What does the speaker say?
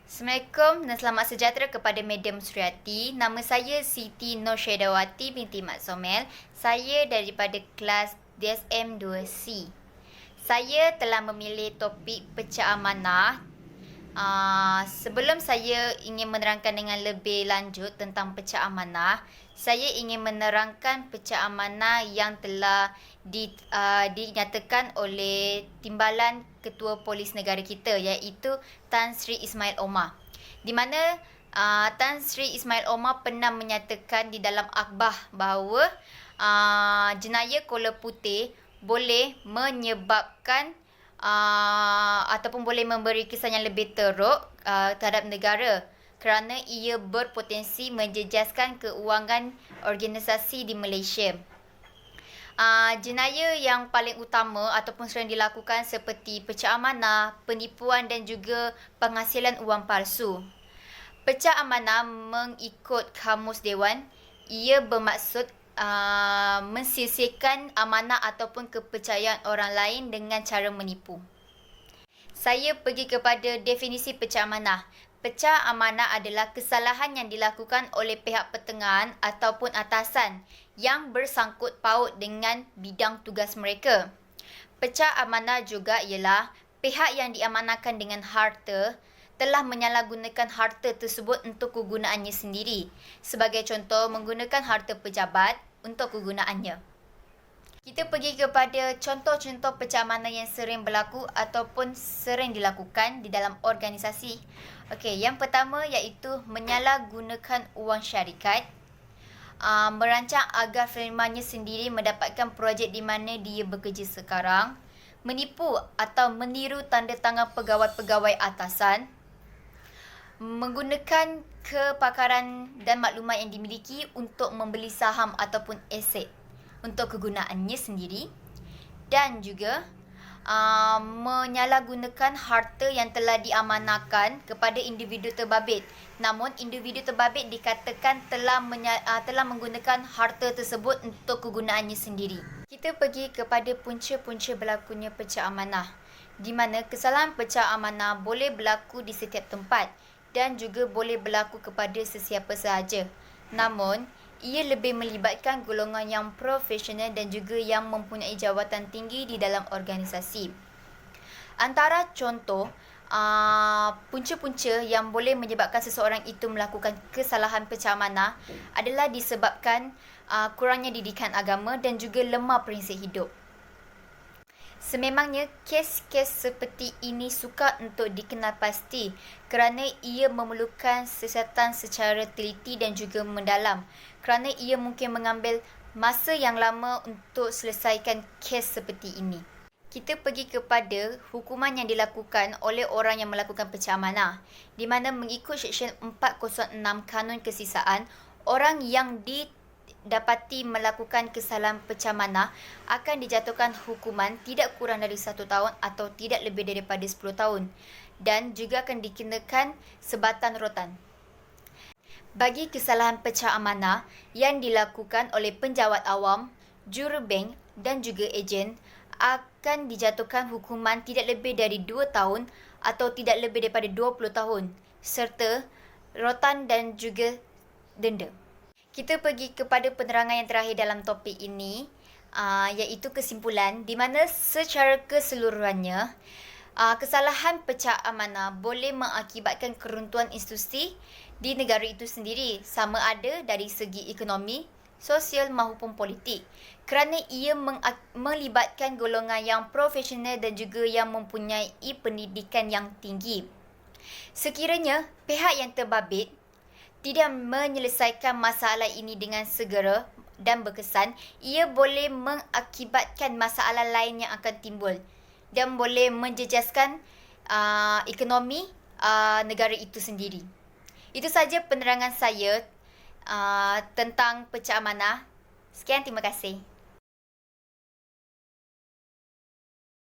Assalamualaikum dan selamat sejahtera kepada Madam Suryati. Nama saya Siti Nur Syedawati binti Mat Somel. Saya daripada kelas DSM 2C. Saya telah memilih topik pecah amanah. Sebelum saya ingin menerangkan dengan lebih lanjut tentang pecah amanah, saya ingin menerangkan pecah amanah yang telah dinyatakan oleh Timbalan Ketua Polis Negara kita, iaitu Tan Sri Ismail Omar. Di mana Tan Sri Ismail Omar pernah menyatakan di dalam akhbar bahawa jenayah kola putih boleh menyebabkan ataupun boleh memberi kesan yang lebih teruk terhadap negara kerana ia berpotensi menjejaskan keuangan organisasi di Malaysia. Jenayah yang paling utama ataupun sering dilakukan seperti pecah amanah, penipuan dan juga penghasilan wang palsu. Pecah amanah mengikut Kamus Dewan, ia bermaksud mensisihkan amanah ataupun kepercayaan orang lain dengan cara menipu. Saya pergi kepada definisi pecah amanah. Pecah amanah adalah kesalahan yang dilakukan oleh pihak pertengahan ataupun atasan yang bersangkut paut dengan bidang tugas mereka. Pecah amanah juga ialah pihak yang diamanahkan dengan harta telah menyalahgunakan harta tersebut untuk kegunaannya sendiri. Sebagai contoh, menggunakan harta pejabat untuk kegunaannya. Kita pergi kepada contoh-contoh pecah amanah yang sering berlaku ataupun sering dilakukan di dalam organisasi. Okey, yang pertama iaitu menyalahgunakan wang syarikat, merancang agar firmanya sendiri mendapatkan projek di mana dia bekerja sekarang, menipu atau meniru tanda tangan pegawai-pegawai atasan, menggunakan kepakaran dan maklumat yang dimiliki untuk membeli saham ataupun aset untuk kegunaannya sendiri, dan juga menyalahgunakan harta yang telah diamanahkan kepada individu terbabit. Namun individu terbabit dikatakan telah menggunakan harta tersebut untuk kegunaannya sendiri. Kita pergi kepada punca-punca berlakunya pecah amanah, di mana kesalahan pecah amanah boleh berlaku di setiap tempat dan juga boleh berlaku kepada sesiapa sahaja. Namun, ia lebih melibatkan golongan yang profesional dan juga yang mempunyai jawatan tinggi di dalam organisasi. Antara contoh punca-punca yang boleh menyebabkan seseorang itu melakukan kesalahan pecah amanah adalah disebabkan kurangnya didikan agama dan juga lemah prinsip hidup. Sememangnya, kes-kes seperti ini sukar untuk dikenal pasti kerana ia memerlukan siasatan secara teliti dan juga mendalam, kerana ia mungkin mengambil masa yang lama untuk selesaikan kes seperti ini. Kita pergi kepada hukuman yang dilakukan oleh orang yang melakukan pecah amanah, di mana mengikut Seksyen 406 Kanun Kesisaan, orang yang dapati melakukan kesalahan pecah amanah akan dijatuhkan hukuman tidak kurang dari 1 tahun atau tidak lebih daripada 10 tahun dan juga akan dikenakan sebatan rotan. Bagi kesalahan pecah amanah yang dilakukan oleh penjawat awam, jurubank dan juga ejen akan dijatuhkan hukuman tidak lebih dari 2 tahun atau tidak lebih daripada 20 tahun serta rotan dan juga denda. Kita pergi kepada penerangan yang terakhir dalam topik ini, iaitu kesimpulan, di mana secara keseluruhannya, kesalahan pecah amanah boleh mengakibatkan keruntuhan institusi di negara itu sendiri, sama ada dari segi ekonomi, sosial maupun politik, kerana ia melibatkan golongan yang profesional dan juga yang mempunyai pendidikan yang tinggi. Sekiranya pihak yang terbabit tidak menyelesaikan masalah ini dengan segera dan berkesan, ia boleh mengakibatkan masalah lain yang akan timbul dan boleh menjejaskan ekonomi negara itu sendiri. Itu saja penerangan saya tentang pecah amanah. Sekian, terima kasih.